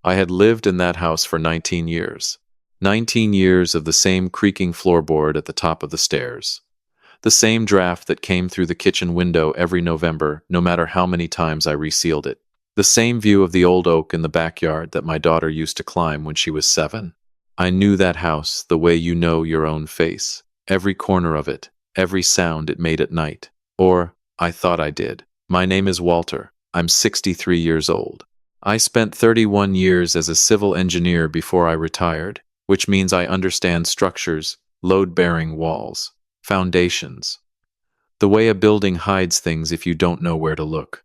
I had lived in that house for 19 years. 19 years of the same creaking floorboard at the top of the stairs. The same draft that came through the kitchen window every November, no matter how many times I resealed it. The same view of the old oak in the backyard that my daughter used to climb when she was 7. I knew that house the way you know your own face. Every corner of it, every sound it made at night. Or, I thought I did. My name is Walter. I'm 63 years old. I spent 31 years as a civil engineer before I retired, which means I understand structures, load-bearing walls, foundations. The way a building hides things if you don't know where to look.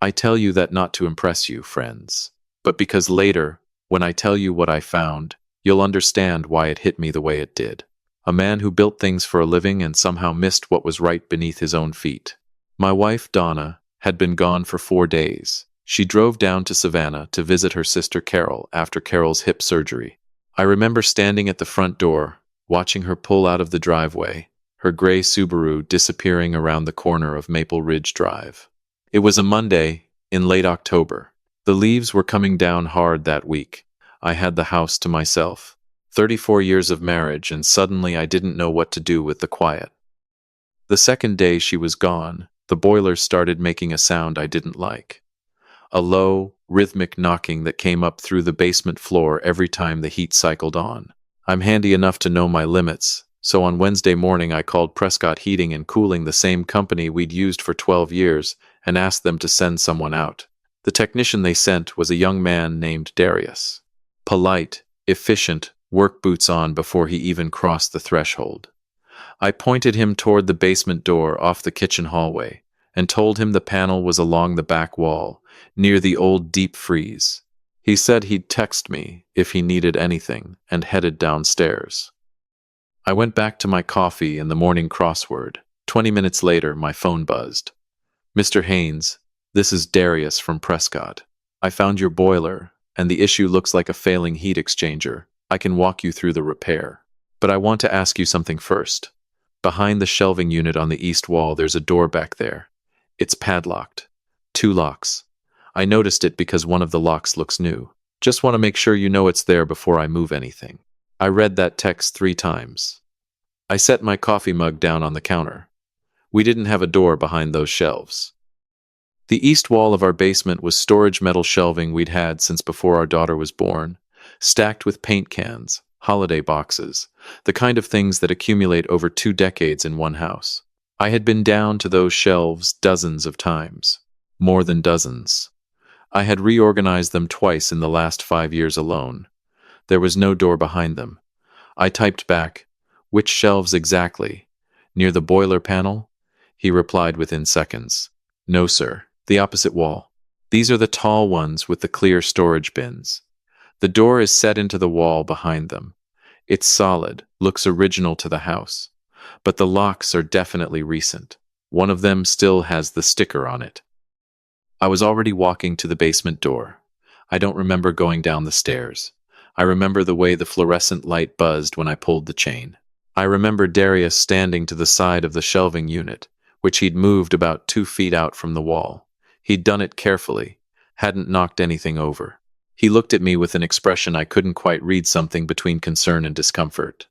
I tell you that not to impress you, friends, but because later, when I tell you what I found, you'll understand why it hit me the way it did. A man who built things for a living and somehow missed what was right beneath his own feet. My wife, Donna, had been gone for 4 days. She drove down to Savannah to visit her sister Carol after Carol's hip surgery. I remember standing at the front door, watching her pull out of the driveway, her gray Subaru disappearing around the corner of Maple Ridge Drive. It was a Monday, in late October. The leaves were coming down hard that week. I had the house to myself. 34 years of marriage, and suddenly I didn't know what to do with the quiet. The second day she was gone, the boiler started making a sound I didn't like. A low, rhythmic knocking that came up through the basement floor every time the heat cycled on. I'm handy enough to know my limits, so on Wednesday morning I called Prescott Heating and Cooling, the same company we'd used for 12 years, and asked them to send someone out. The technician they sent was a young man named Darius. Polite, efficient, work boots on before he even crossed the threshold. I pointed him toward the basement door off the kitchen hallway, and told him the panel was along the back wall, near the old deep freeze. He said he'd text me if he needed anything, and headed downstairs. I went back to my coffee and the morning crossword. 20 minutes later, my phone buzzed. "Mr. Haynes, this is Darius from Prescott. I found your boiler, and the issue looks like a failing heat exchanger. I can walk you through the repair. But I want to ask you something first. Behind the shelving unit on the east wall, there's a door back there. It's padlocked. 2 locks. I noticed it because one of the locks looks new. Just want to make sure you know it's there before I move anything." I read that text 3 times. I set my coffee mug down on the counter. We didn't have a door behind those shelves. The east wall of our basement was storage metal shelving we'd had since before our daughter was born, stacked with paint cans, holiday boxes, the kind of things that accumulate over 2 decades in one house. I had been down to those shelves dozens of times. More than dozens. I had reorganized them twice in the last 5 years alone. There was no door behind them. I typed back, "Which shelves exactly? Near the boiler panel?" He replied within seconds. "No, sir. The opposite wall. These are the tall ones with the clear storage bins. The door is set into the wall behind them. It's solid, looks original to the house. But the locks are definitely recent. One of them still has the sticker on it." I was already walking to the basement door. I don't remember going down the stairs. I remember the way the fluorescent light buzzed when I pulled the chain. I remember Darius standing to the side of the shelving unit, which he'd moved about 2 feet out from the wall. He'd done it carefully, hadn't knocked anything over. He looked at me with an expression I couldn't quite read, something between concern and discomfort.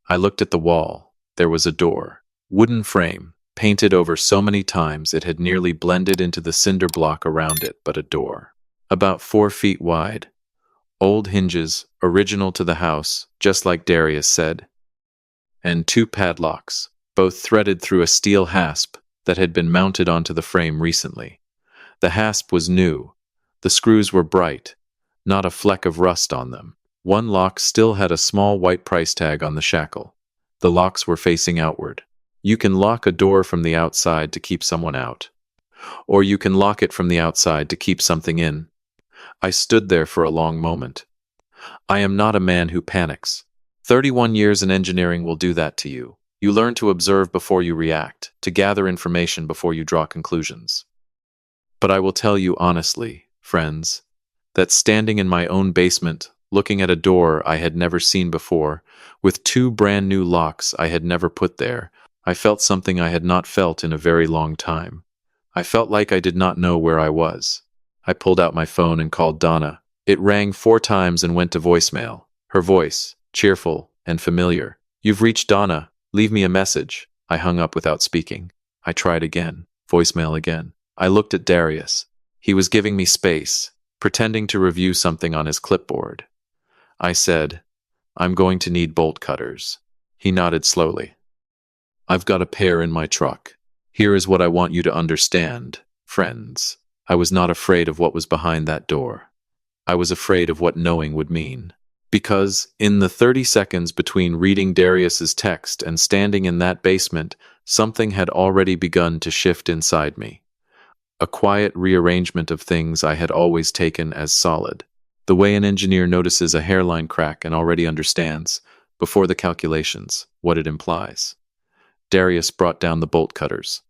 I looked at the wall. There was a door. Wooden frame, painted over so many times it had nearly blended into the cinder block around it, but a door. About 4 feet wide. Old hinges, original to the house, just like Darius said. And 2 padlocks, both threaded through a steel hasp that had been mounted onto the frame recently. The hasp was new. The screws were bright, not a fleck of rust on them. One lock still had a small white price tag on the shackle. The locks were facing outward. You can lock a door from the outside to keep someone out. Or you can lock it from the outside to keep something in. I stood there for a long moment. I am not a man who panics. 31 years in engineering will do that to you. You learn to observe before you react, to gather information before you draw conclusions. But I will tell you honestly, friends, that standing in my own basement, looking at a door I had never seen before, with 2 brand new locks I had never put there, I felt something I had not felt in a very long time. I felt like I did not know where I was. I pulled out my phone and called Donna. It rang 4 times and went to voicemail. Her voice, cheerful and familiar. "You've reached Donna. Leave me a message." I hung up without speaking. I tried again. Voicemail again. I looked at Darius. He was giving me space, pretending to review something on his clipboard. I said, "I'm going to need bolt cutters." He nodded slowly. "I've got a pair in my truck. Here is what I want you to understand, friends. I was not afraid of what was behind that door. I was afraid of what knowing would mean. Because, in the 30 seconds between reading Darius's text and standing in that basement, something had already begun to shift inside me. A quiet rearrangement of things I had always taken as solid. The way an engineer notices a hairline crack and already understands, before the calculations, what it implies. Darius brought down the bolt cutters.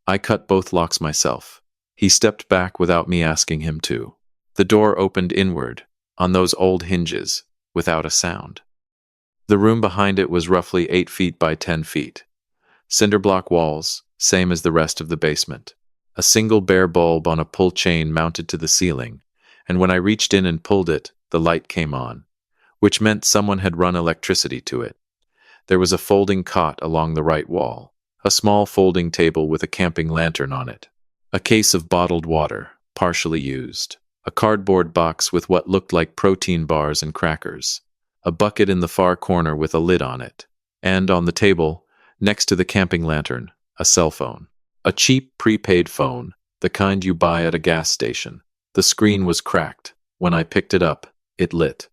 I cut both locks myself. He stepped back without me asking him to. The door opened inward, on those old hinges, without a sound. The room behind it was roughly 8 feet by 10 feet. Cinder block walls, same as the rest of the basement. A single bare bulb on a pull chain mounted to the ceiling, and when I reached in and pulled it, the light came on, which meant someone had run electricity to it. There was a folding cot along the right wall, a small folding table with a camping lantern on it, a case of bottled water, partially used, a cardboard box with what looked like protein bars and crackers, a bucket in the far corner with a lid on it, and on the table, next to the camping lantern, a cell phone. A cheap prepaid phone, the kind you buy at a gas station. The screen was cracked. When I picked it up, it lit.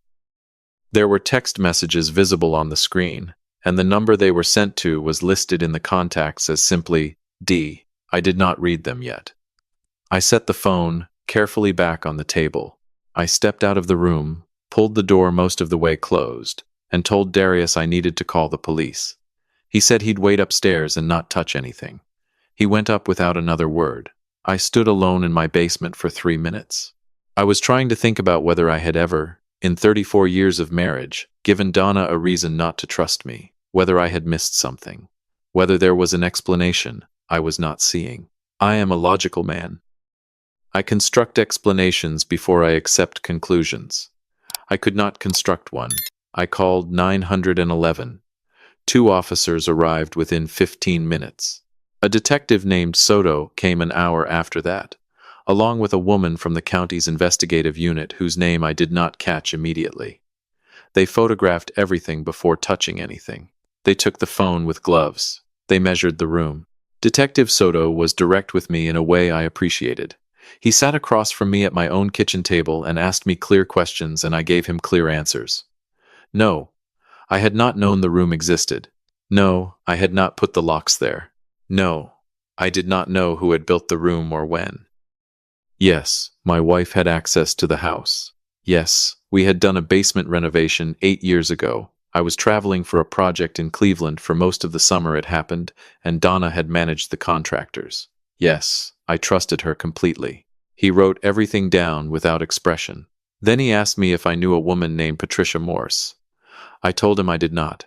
There were text messages visible on the screen, and the number they were sent to was listed in the contacts as simply D. I did not read them yet. I set the phone carefully back on the table. I stepped out of the room, pulled the door most of the way closed, and told Darius I needed to call the police. He said he'd wait upstairs and not touch anything. He went up without another word. I stood alone in my basement for 3 minutes. I was trying to think about whether I had ever, in 34 years of marriage, given Donna a reason not to trust me, whether I had missed something, whether there was an explanation I was not seeing. I am a logical man. I construct explanations before I accept conclusions. I could not construct one. I called 911. 2 officers arrived within 15 minutes. A detective named Soto came an hour after that, along with a woman from the county's investigative unit whose name I did not catch immediately. They photographed everything before touching anything. They took the phone with gloves. They measured the room. Detective Soto was direct with me in a way I appreciated. He sat across from me at my own kitchen table and asked me clear questions, and I gave him clear answers. No, I had not known the room existed. No, I had not put the locks there. No, I did not know who had built the room or when. Yes, my wife had access to the house. Yes, we had done a basement renovation 8 years ago. I was traveling for a project in Cleveland for most of the summer it happened, and Donna had managed the contractors. Yes, I trusted her completely. He wrote everything down without expression. Then he asked me if I knew a woman named Patricia Morse. I told him I did not.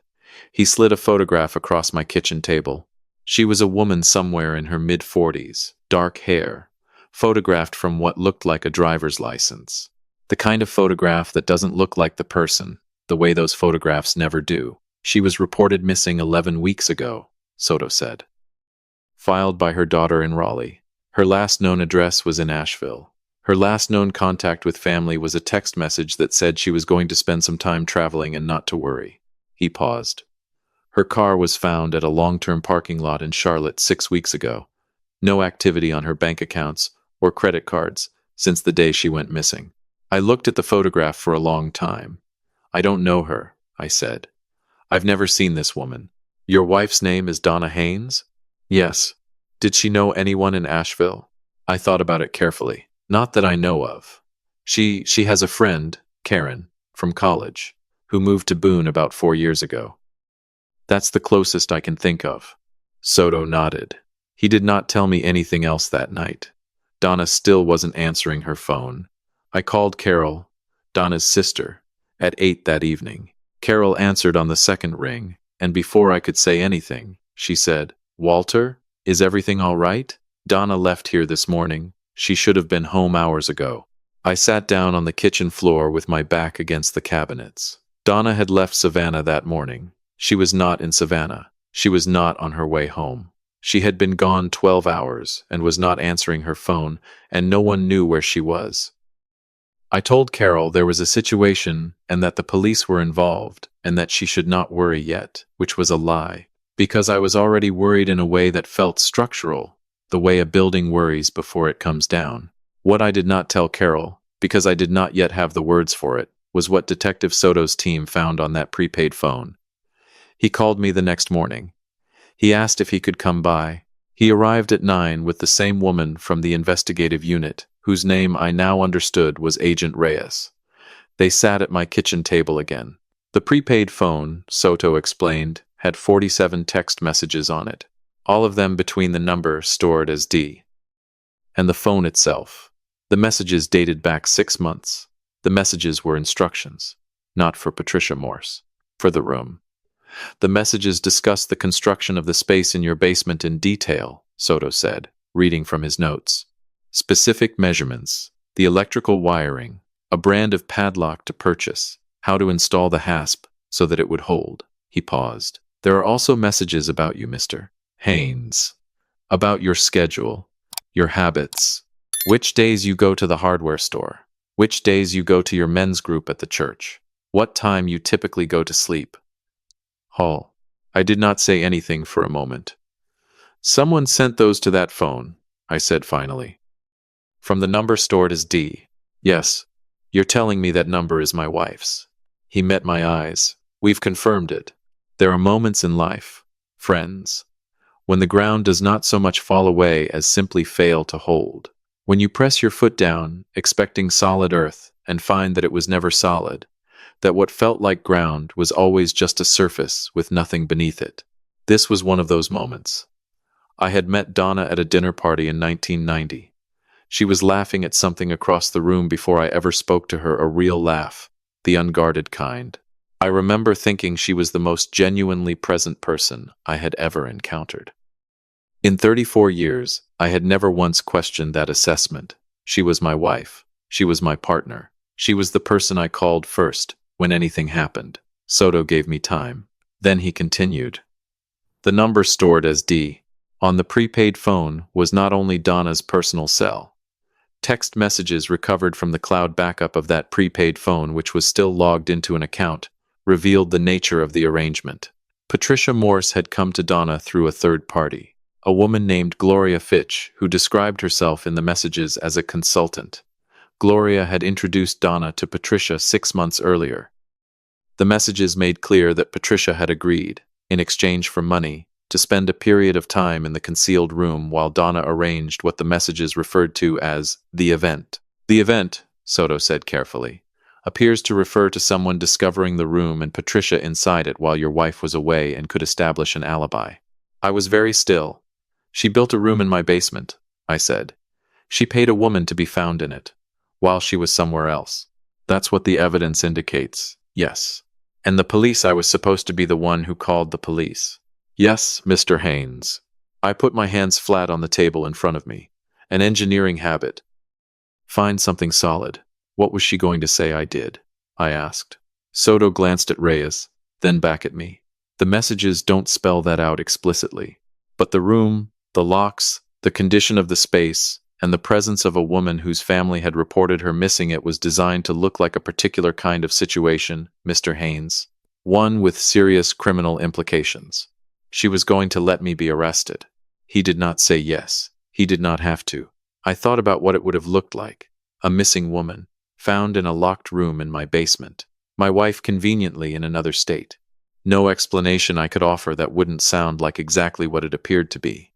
He slid a photograph across my kitchen table. She was a woman somewhere in her mid-40s, dark hair, photographed from what looked like a driver's license. The kind of photograph that doesn't look like the person, the way those photographs never do. She was reported missing 11 weeks ago, Soto said. Filed by her daughter in Raleigh. Her last known address was in Asheville. Her last known contact with family was a text message that said she was going to spend some time traveling and not to worry. He paused. Her car was found at a long-term parking lot in Charlotte 6 weeks ago. No activity on her bank accounts or credit cards since the day she went missing. I looked at the photograph for a long time. I don't know her, I said. I've never seen this woman. Your wife's name is Donna Haynes? Yes. Did she know anyone in Asheville? I thought about it carefully. Not that I know of. She has a friend, Karen, from college, who moved to Boone about 4 years ago. That's the closest I can think of. Soto nodded. He did not tell me anything else that night. Donna still wasn't answering her phone. I called Carol, Donna's sister, at 8 that evening. Carol answered on the second ring, and before I could say anything, she said, "Walter, is everything all right? Donna left here this morning. She should have been home hours ago." I sat down on the kitchen floor with my back against the cabinets. Donna had left Savannah that morning. She was not in Savannah. She was not on her way home. She had been gone 12 hours and was not answering her phone, and no one knew where she was. I told Carol there was a situation and that the police were involved and that she should not worry yet, which was a lie, because I was already worried in a way that felt structural, the way a building worries before it comes down. What I did not tell Carol, because I did not yet have the words for it, was what Detective Soto's team found on that prepaid phone. He called me the next morning. He asked if he could come by. He arrived at 9 with the same woman from the investigative unit, whose name I now understood was Agent Reyes. They sat at my kitchen table again. The prepaid phone, Soto explained, had 47 text messages on it, all of them between the number stored as D. And the phone itself. The messages dated back 6 months. The messages were instructions, not for Patricia Morse, for the room. The messages discussed the construction of the space in your basement in detail, Soto said, reading from his notes. Specific measurements, the electrical wiring, a brand of padlock to purchase, how to install the hasp so that it would hold. He paused. There are also messages about you, Mr. Haynes, about your schedule, your habits, which days you go to the hardware store, which days you go to your men's group at the church, what time you typically go to sleep. Hall. I did not say anything for a moment. Someone sent those to that phone, I said finally. From the number stored as D. Yes, you're telling me that number is my wife's. He met my eyes. We've confirmed it. There are moments in life, friends, when the ground does not so much fall away as simply fail to hold. When you press your foot down, expecting solid earth, and find that it was never solid, that what felt like ground was always just a surface with nothing beneath it. This was one of those moments. I had met Donna at a dinner party in 1990. She was laughing at something across the room before I ever spoke to her, a real laugh, the unguarded kind. I remember thinking she was the most genuinely present person I had ever encountered. In 34 years, I had never once questioned that assessment. She was my wife. She was my partner. She was the person I called first when anything happened. Soto gave me time. Then he continued. The number stored as D on the prepaid phone was not only Donna's personal cell. Text messages recovered from the cloud backup of that prepaid phone, which was still logged into an account, revealed the nature of the arrangement. Patricia Morse had come to Donna through a third party, a woman named Gloria Fitch, who described herself in the messages as a consultant. Gloria had introduced Donna to Patricia 6 months earlier. The messages made clear that Patricia had agreed, in exchange for money, to spend a period of time in the concealed room while Donna arranged what the messages referred to as the event. The event, Soto said carefully, appears to refer to someone discovering the room and Patricia inside it while your wife was away and could establish an alibi. I was very still. She built a room in my basement, I said. She paid a woman to be found in it, while she was somewhere else. That's what the evidence indicates, yes. And the police, I was supposed to be the one who called the police. Yes, Mr. Haynes. I put my hands flat on the table in front of me. An engineering habit. Find something solid. What was she going to say I did? I asked. Soto glanced at Reyes, then back at me. The messages don't spell that out explicitly. But the room, the locks, the condition of the space, and the presence of a woman whose family had reported her missing, it was designed to look like a particular kind of situation, Mr. Haynes. One with serious criminal implications. She was going to let me be arrested. He did not say yes. He did not have to. I thought about what it would have looked like. A missing woman, found in a locked room in my basement. My wife conveniently in another state. No explanation I could offer that wouldn't sound like exactly what it appeared to be.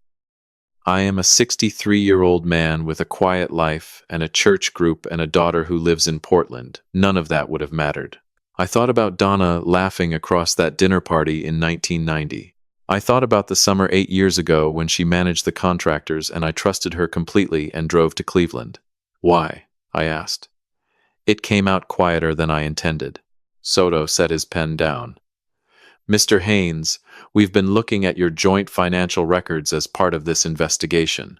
I am a 63-year-old man with a quiet life and a church group and a daughter who lives in Portland. None of that would have mattered. I thought about Donna laughing across that dinner party in 1990. I thought about the summer 8 years ago when she managed the contractors and I trusted her completely and drove to Cleveland. Why? I asked. It came out quieter than I intended. Soto set his pen down. Mr. Haynes, we've been looking at your joint financial records as part of this investigation.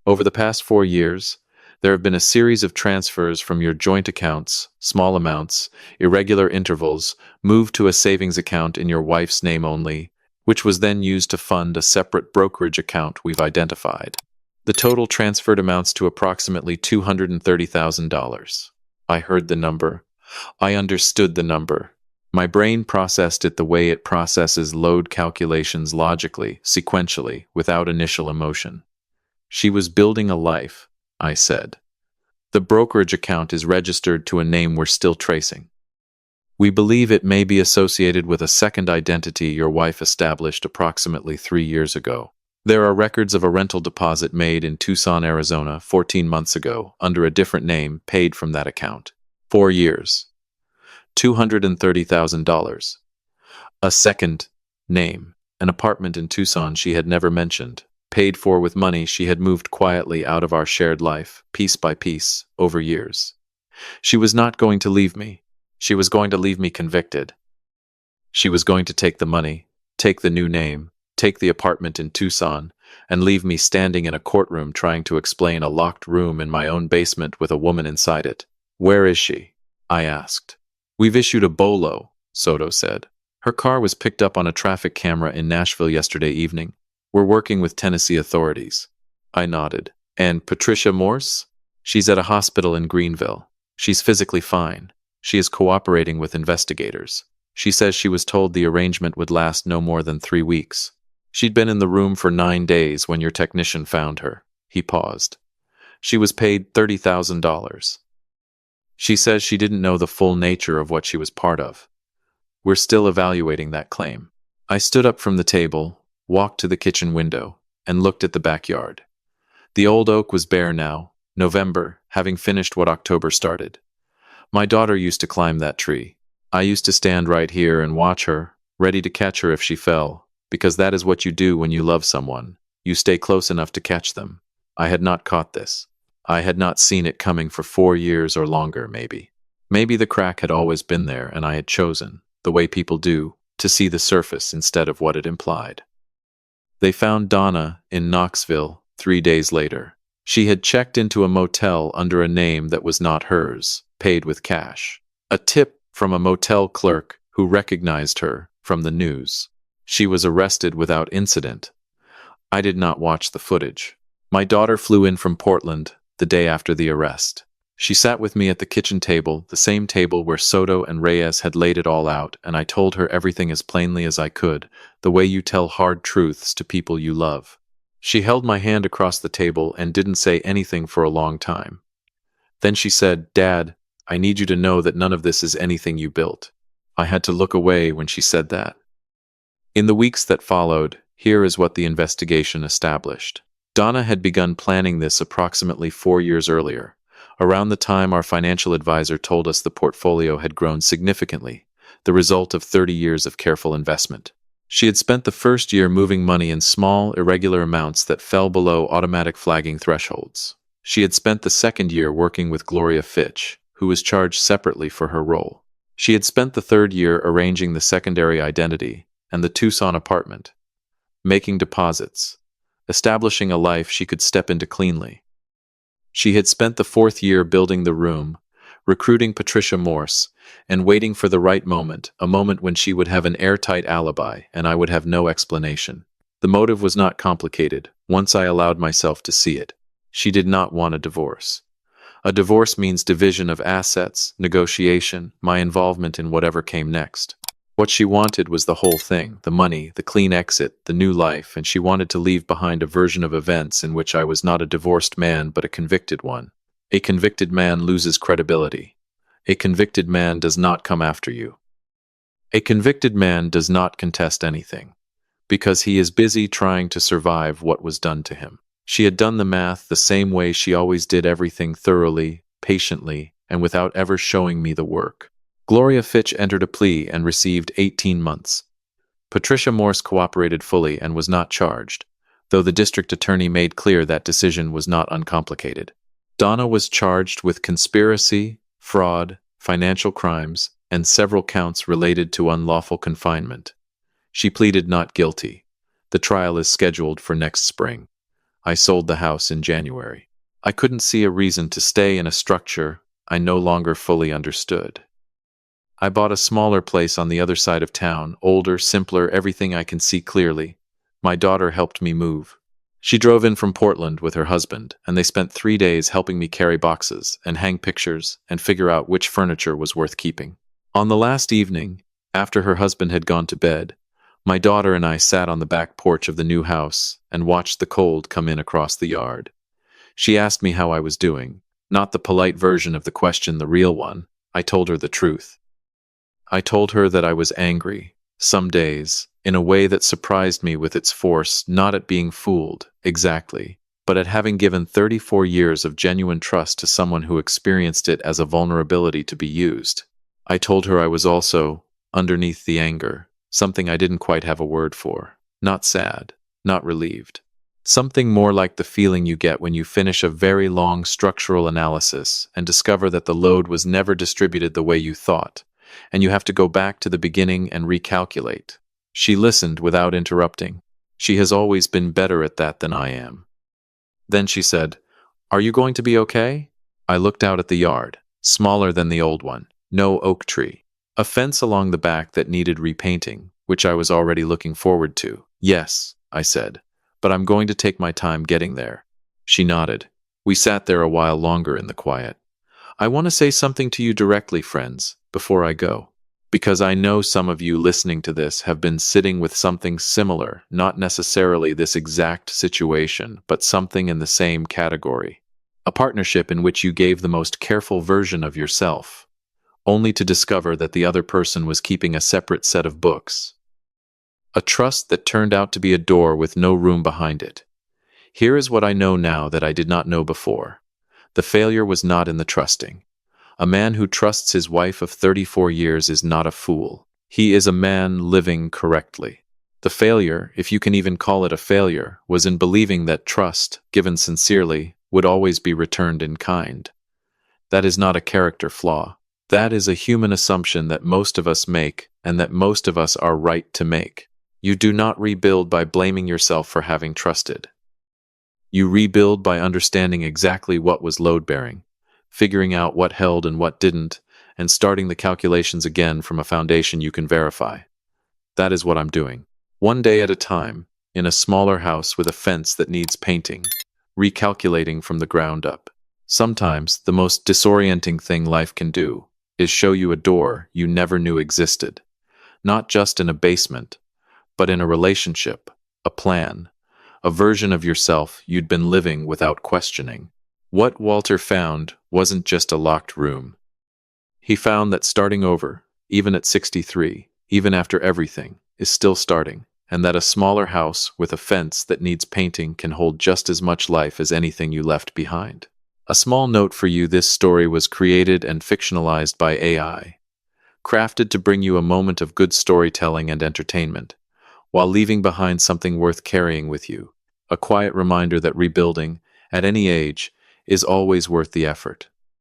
Over the past 4 years, There have been a series of transfers from your joint accounts, small amounts, irregular intervals, moved to a savings account in your wife's name only, which was then used to fund a separate brokerage account we've identified. The total transferred amounts to approximately $230,000. I heard the number. I understood the number. My brain processed it the way it processes load calculations logically, sequentially, without initial emotion. She was building a life, I said. The brokerage account is registered to a name we're still tracing. We believe it may be associated with a second identity your wife established approximately 3 years ago. There are records of a rental deposit made in Tucson, Arizona 14 months ago under a different name paid from that account. 4 years. $230,000. A second name, an apartment in Tucson she had never mentioned, paid for with money she had moved quietly out of our shared life, piece by piece, over years. She was not going to leave me. She was going to leave me convicted. She was going to take the money, take the new name, take the apartment in Tucson, and leave me standing in a courtroom trying to explain a locked room in my own basement with a woman inside it. Where is she? I asked. We've issued a BOLO, Soto said. Her car was picked up on a traffic camera in Nashville yesterday evening. We're working with Tennessee authorities. I nodded. And Patricia Morse? She's at a hospital in Greenville. She's physically fine. She is cooperating with investigators. She says she was told the arrangement would last no more than 3 weeks. She'd been in the room for 9 days when your technician found her. He paused. She was paid $30,000. She says she didn't know the full nature of what she was part of. We're still evaluating that claim. I stood up from the table, walked to the kitchen window, and looked at the backyard. The old oak was bare now, November, having finished what October started. My daughter used to climb that tree. I used to stand right here and watch her, ready to catch her if she fell, because that is what you do when you love someone. You stay close enough to catch them. I had not caught this. I had not seen it coming for 4 years or longer, maybe. Maybe the crack had always been there and I had chosen, the way people do, to see the surface instead of what it implied. They found Donna in Knoxville 3 days later. She had checked into a motel under a name that was not hers, paid with cash. A tip from a motel clerk who recognized her from the news. She was arrested without incident. I did not watch the footage. My daughter flew in from Portland the day after the arrest. She sat with me at the kitchen table, the same table where Soto and Reyes had laid it all out, and I told her everything as plainly as I could, the way you tell hard truths to people you love. She held my hand across the table and didn't say anything for a long time. Then she said, "Dad, I need you to know that none of this is anything you built." I had to look away when she said that. In the weeks that followed, here is what the investigation established. Donna had begun planning this approximately 4 years earlier, around the time our financial advisor told us the portfolio had grown significantly, the result of 30 years of careful investment. She had spent the first year moving money in small, irregular amounts that fell below automatic flagging thresholds. She had spent the second year working with Gloria Fitch, who was charged separately for her role. She had spent the third year arranging the secondary identity and the Tucson apartment, making deposits, establishing a life she could step into cleanly. She had spent the fourth year building the room, recruiting Patricia Morse, and waiting for the right moment, a moment when she would have an airtight alibi and I would have no explanation. The motive was not complicated, once I allowed myself to see it. She did not want a divorce. A divorce means division of assets, negotiation, my involvement in whatever came next. What she wanted was the whole thing, the money, the clean exit, the new life, and she wanted to leave behind a version of events in which I was not a divorced man but a convicted one. A convicted man loses credibility. A convicted man does not come after you. A convicted man does not contest anything, because he is busy trying to survive what was done to him. She had done the math the same way she always did everything, thoroughly, patiently, and without ever showing me the work. Gloria Fitch entered a plea and received 18 months. Patricia Morse cooperated fully and was not charged, though the district attorney made clear that decision was not uncomplicated. Donna was charged with conspiracy, fraud, financial crimes, and several counts related to unlawful confinement. She pleaded not guilty. The trial is scheduled for next spring. I sold the house in January. I couldn't see a reason to stay in a structure I no longer fully understood. I bought a smaller place on the other side of town, older, simpler, everything I can see clearly. My daughter helped me move. She drove in from Portland with her husband, and they spent 3 days helping me carry boxes and hang pictures and figure out which furniture was worth keeping. On the last evening, after her husband had gone to bed, my daughter and I sat on the back porch of the new house and watched the cold come in across the yard. She asked me how I was doing, not the polite version of the question, the real one. I told her the truth. I told her that I was angry, some days, in a way that surprised me with its force, not at being fooled, exactly, but at having given 34 years of genuine trust to someone who experienced it as a vulnerability to be used. I told her I was also, underneath the anger, something I didn't quite have a word for, not sad, not relieved. Something more like the feeling you get when you finish a very long structural analysis and discover that the load was never distributed the way you thought, and you have to go back to the beginning and recalculate. She listened without interrupting. She has always been better at that than I am. Then she said, "Are you going to be okay?" I looked out at the yard, smaller than the old one, no oak tree, a fence along the back that needed repainting, which I was already looking forward to. "Yes," I said, "but I'm going to take my time getting there." She nodded. We sat there a while longer in the quiet. "I want to say something to you directly, friends, before I go. Because I know some of you listening to this have been sitting with something similar, not necessarily this exact situation, but something in the same category. A partnership in which you gave the most careful version of yourself, only to discover that the other person was keeping a separate set of books. A trust that turned out to be a door with no room behind it. Here is what I know now that I did not know before. The failure was not in the trusting. A man who trusts his wife of 34 years is not a fool. He is a man living correctly. The failure, if you can even call it a failure, was in believing that trust, given sincerely, would always be returned in kind. That is not a character flaw. That is a human assumption that most of us make, and that most of us are right to make. You do not rebuild by blaming yourself for having trusted. You rebuild by understanding exactly what was load-bearing, figuring out what held and what didn't, and starting the calculations again from a foundation you can verify. That is what I'm doing. One day at a time, in a smaller house with a fence that needs painting, recalculating from the ground up. Sometimes, the most disorienting thing life can do is show you a door you never knew existed. Not just in a basement, but in a relationship, a plan, a version of yourself you'd been living without questioning. What Walter found wasn't just a locked room. He found that starting over, even at 63, even after everything, is still starting, and that a smaller house with a fence that needs painting can hold just as much life as anything you left behind. A small note for you: this story was created and fictionalized by AI, crafted to bring you a moment of good storytelling and entertainment, while leaving behind something worth carrying with you, a quiet reminder that rebuilding, at any age, is always worth the effort.